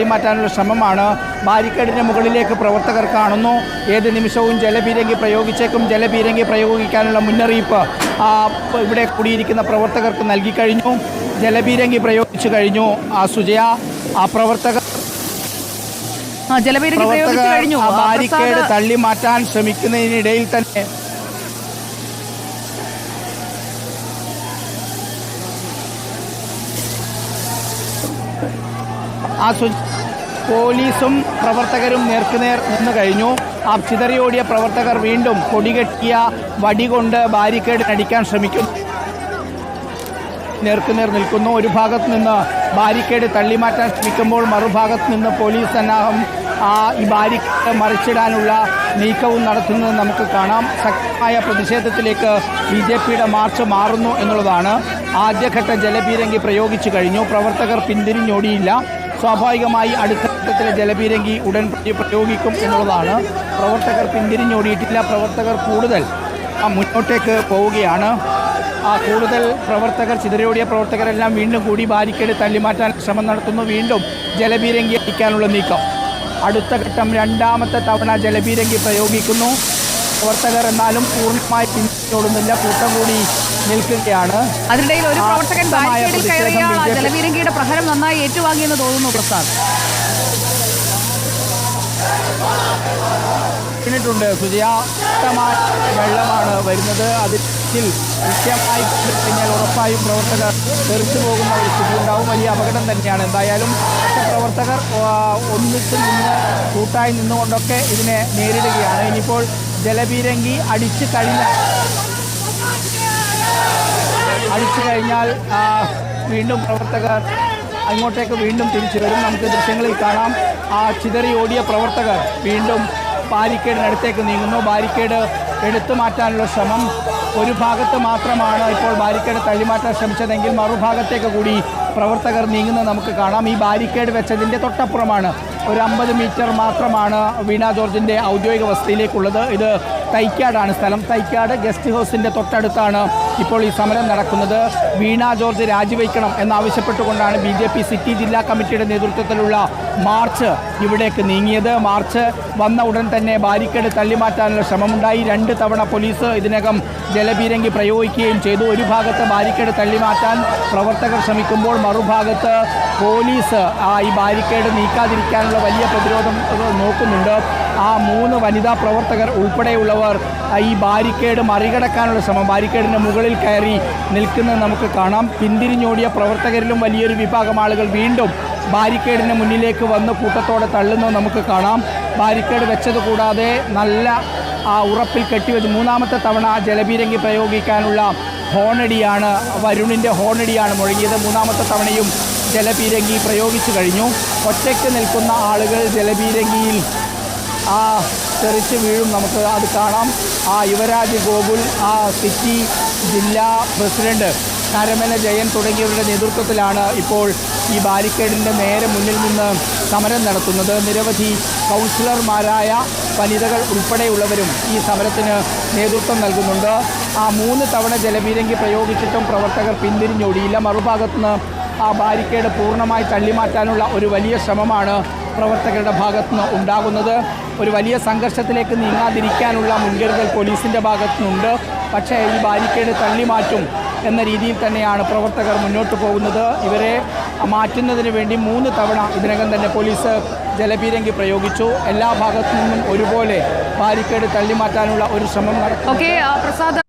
തള്ളിമാറ്റാനുള്ള ശ്രമമാണ്. ബാരിക്കേഡിൻ്റെ മുകളിലേക്ക് പ്രവർത്തകർ കാണുന്നു. ഏത് നിമിഷവും ജലപീരങ്കി പ്രയോഗിച്ചേക്കും. ജലപീരങ്കി പ്രയോഗിക്കാനുള്ള മുന്നറിയിപ്പ് ഇവിടെ കൂടിയിരിക്കുന്ന പ്രവർത്തകർക്ക് നൽകിക്കഴിഞ്ഞു. ജലപീരങ്കി പ്രയോഗിച്ചു കഴിഞ്ഞു. സുജയ, ആ പ്രവർത്തകർ ബാരിക്കേഡ് തള്ളി മാറ്റാൻ ശ്രമിക്കുന്നതിനിടയിൽ തന്നെ പോലീസും പ്രവർത്തകരും നേർക്കുനേർ നിന്ന് കഴിഞ്ഞു. ആ ചിതറിയോടിയ പ്രവർത്തകർ വീണ്ടും കൊടികെട്ടിയ വടി കൊണ്ട് ബാരിക്കേഡിനടിക്കാൻ ശ്രമിക്കുന്നു. നേർക്കുനേർ നിൽക്കുന്നു. ഒരു ഭാഗത്ത് നിന്ന് ബാരിക്കേഡ് തള്ളിമാറ്റാൻ ശ്രമിക്കുമ്പോൾ മറുഭാഗത്ത് നിന്ന് പോലീസ് സന്നാഹം ഈ ബാരിക്കേഡ് മറിച്ചിടാനുള്ള നീക്കവും നടത്തുന്നത് നമുക്ക് കാണാം. ശക്തമായ പ്രതിഷേധത്തിലേക്ക് BJPയുടെ മാർച്ച് മാറുന്നു എന്നുള്ളതാണ്. ആദ്യഘട്ട ജലപീരങ്കി പ്രയോഗിച്ചു കഴിഞ്ഞു. പ്രവർത്തകർ പിന്തിരിഞ്ഞോടിയില്ല. സ്വാഭാവികമായി അടുത്ത ഘട്ടത്തിലെ ജലപീരങ്കി ഉടൻ പ്രയോഗിക്കും എന്നുള്ളതാണ്. പ്രവർത്തകർ പിന്തിരിഞ്ഞോടിയിട്ടില്ല. പ്രവർത്തകർ കൂടുതൽ മുന്നോട്ടേക്ക് പോവുകയാണ്. കൂടുതൽ പ്രവർത്തകർ, ചിതറിയോടിയ പ്രവർത്തകരെല്ലാം വീണ്ടും കൂടി ബാരിക്കേഡ് തള്ളിമാറ്റാൻ ശ്രമം നടത്തുന്നു. വീണ്ടും ജലപീരങ്കി അടിക്കാനുള്ള നീക്കം. അടുത്ത ഘട്ടം രണ്ടാമത്തെ തവണ ജലപീരങ്കി പ്രയോഗിക്കുന്നു. പ്രവർത്തകർ എന്നാലും പൂർണ്ണമായി പിന്തുടരുന്നില്ല, കൂട്ടം കൂടി നിൽക്കുകയാണ്. അതിനിടയിൽ ഒരു പ്രവർത്തകൻ ബാരിക്കേഡിൽ കയറിയ ജലപീരങ്കിയുടെ പ്രഹരം നന്നായി ഏറ്റുവാങ്ങിയെന്ന് തോന്നുന്നു പ്രസാദ്. ിട്ടുണ്ട് സുജയ. ശക്തമായ വെള്ളമാണ് വരുന്നത്. അതിൽ കൃത്യമായി കഴിഞ്ഞാൽ ഉറപ്പായും പ്രവർത്തകർ തെറിച്ചു പോകുന്ന ഒരു സ്ഥിതി ഉണ്ടാവും. വലിയ അപകടം തന്നെയാണ്. എന്തായാലും പ്രവർത്തകർ ഒന്നിച്ച് നിന്ന് കൂട്ടായി നിന്നുകൊണ്ടൊക്കെ ഇതിനെ നേരിടുകയാണ്. ഇനിയിപ്പോൾ ജലപീരങ്കി അടിച്ചു കഴിഞ്ഞാൽ വീണ്ടും പ്രവർത്തകർ അങ്ങോട്ടേക്ക് വീണ്ടും തിരിച്ചു വരും. നമുക്ക് ദൃശ്യങ്ങളിൽ കാണാം. ചിതറി ഓടിയ പ്രവർത്തകർ വീണ്ടും ബാരിക്കേഡിനടുത്തേക്ക് നീങ്ങുന്നു. ബാരിക്കേഡ് എടുത്തു മാറ്റാനുള്ള ശ്രമം. ഒരു ഭാഗത്ത് മാത്രമാണ് ഇപ്പോൾ ബാരിക്കേഡ് തള്ളിമാറ്റാൻ ശ്രമിച്ചതെങ്കിൽ മറുഭാഗത്തേക്ക് കൂടി പ്രവർത്തകർ നീങ്ങുന്നത് നമുക്ക് കാണാം. ഈ ബാരിക്കേഡ് വെച്ചതിൻ്റെ തൊട്ടപ്പുറമാണ്. ഒരു 50 മീറ്റർ മാത്രമാണ് വീണ ജോർജിൻ്റെ ഔദ്യോഗിക വസതിയിലേക്കുള്ളത്. ഇത് തൈക്കാടാണ് സ്ഥലം. തൈക്കാട് ഗസ്റ്റ് ഹൗസിൻ്റെ തൊട്ടടുത്താണ് ഇപ്പോൾ ഈ സമരം നടക്കുന്നത്. വീണ ജോർജ് രാജിവെക്കണം എന്നാവശ്യപ്പെട്ടുകൊണ്ടാണ് BJP സിറ്റി ജില്ലാ കമ്മിറ്റിയുടെ നേതൃത്വത്തിലുള്ള മാർച്ച് ഇവിടേക്ക് നീങ്ങിയത്. മാർച്ച് വന്ന ഉടൻ തന്നെ ബാരിക്കേഡ് തള്ളിമാറ്റാനുള്ള ശ്രമമുണ്ടായി. 2 തവണ പോലീസ് ഇതിനകം ജലപീരങ്കി പ്രയോഗിക്കുകയും ചെയ്തു. ഒരു ഭാഗത്ത് ബാരിക്കേഡ് തള്ളിമാറ്റാൻ പ്രവർത്തകർ ശ്രമിക്കുമ്പോൾ മറുഭാഗത്ത് പോലീസ് ഈ ബാരിക്കേഡ് നീക്കാതിരിക്കാനുള്ള വലിയ പ്രതിരോധം നോക്കുന്നുണ്ട്. 3 വനിതാ പ്രവർത്തകർ ഉൾപ്പെടെയുള്ളവർ ഈ ബാരിക്കേഡ് മറികടക്കാനുള്ള ശ്രമം, ബാരിക്കേഡിൻ്റെ മുകളിൽ കയറി നിൽക്കുന്നത് നമുക്ക് കാണാം. പിന്തിരിഞ്ഞോടിയ പ്രവർത്തകരിലും വലിയൊരു വിഭാഗം ആളുകൾ വീണ്ടും ബാരിക്കേഡിന് മുന്നിലേക്ക് വന്ന് കൂട്ടത്തോടെ തള്ളുന്നത് നമുക്ക് കാണാം. ബാരിക്കേഡ് വെച്ചത് കൂടാതെ നല്ല ഉറപ്പിൽ കെട്ടിവെച്ച് 3ാമത്തെ തവണ ജലപീരങ്കി പ്രയോഗിക്കാനുള്ള ഹോണടിയാണ്, വരുണിൻ്റെ ഹോണടിയാണ് മുഴങ്ങിയത്. 3ാമത്തെ തവണയും ജലപീരങ്കി പ്രയോഗിച്ചു കഴിഞ്ഞു. ഒറ്റയ്ക്ക് നിൽക്കുന്ന ആളുകൾ ജലപീരങ്കിയിൽ തെറിച്ച് വീഴും. നമുക്ക് അത് കാണാം. യുവരാജ് ഗോകുൽ, സിറ്റി ജില്ലാ പ്രസിഡന്റ് കരമന ജയൻ തുടങ്ങിയവരുടെ നേതൃത്വത്തിലാണ് ഇപ്പോൾ ഈ ബാരിക്കേഡിൻ്റെ നേരെ മുന്നിൽ നിന്ന് സമരം നടത്തുന്നത്. നിരവധി കൗൺസിലർമാരായ വനിതകൾ ഉൾപ്പെടെയുള്ളവരും ഈ സമരത്തിന് നേതൃത്വം നൽകുന്നുണ്ട്. 3 തവണ ജലപീരങ്കി പ്രയോഗിച്ചിട്ടും പ്രവർത്തകർ പിന്തിരിഞ്ഞോടിയില്ല. മറുഭാഗത്തുനിന്ന് ബാരിക്കേഡ് പൂർണ്ണമായി തള്ളിമാറ്റാനുള്ള ഒരു വലിയ ശ്രമമാണ് പ്രവർത്തകരുടെ ഭാഗത്തുനിന്ന് ഉണ്ടാകുന്നത്. ഒരു വലിയ സംഘർഷത്തിലേക്ക് നീങ്ങാതിരിക്കാനുള്ള മുൻകരുതൽ പോലീസിൻ്റെ ഭാഗത്തുനിന്നുണ്ട്. പക്ഷേ ഈ ബാരിക്കേഡ് തള്ളിമാറ്റും എന്ന രീതിയിൽ തന്നെയാണ് പ്രവർത്തകർ മുന്നോട്ട് പോകുന്നത്. ഇവരെ മാറ്റുന്നതിന് വേണ്ടി 3 തവണ ഇതിനകം തന്നെ പോലീസ് ജലപീരങ്കി പ്രയോഗിച്ചു. എല്ലാ ഭാഗത്തു നിന്നും ഒരുപോലെ ബാരിക്കേഡ് തള്ളിമാറ്റാനുള്ള ഒരു ശ്രമം നടത്തുന്നു.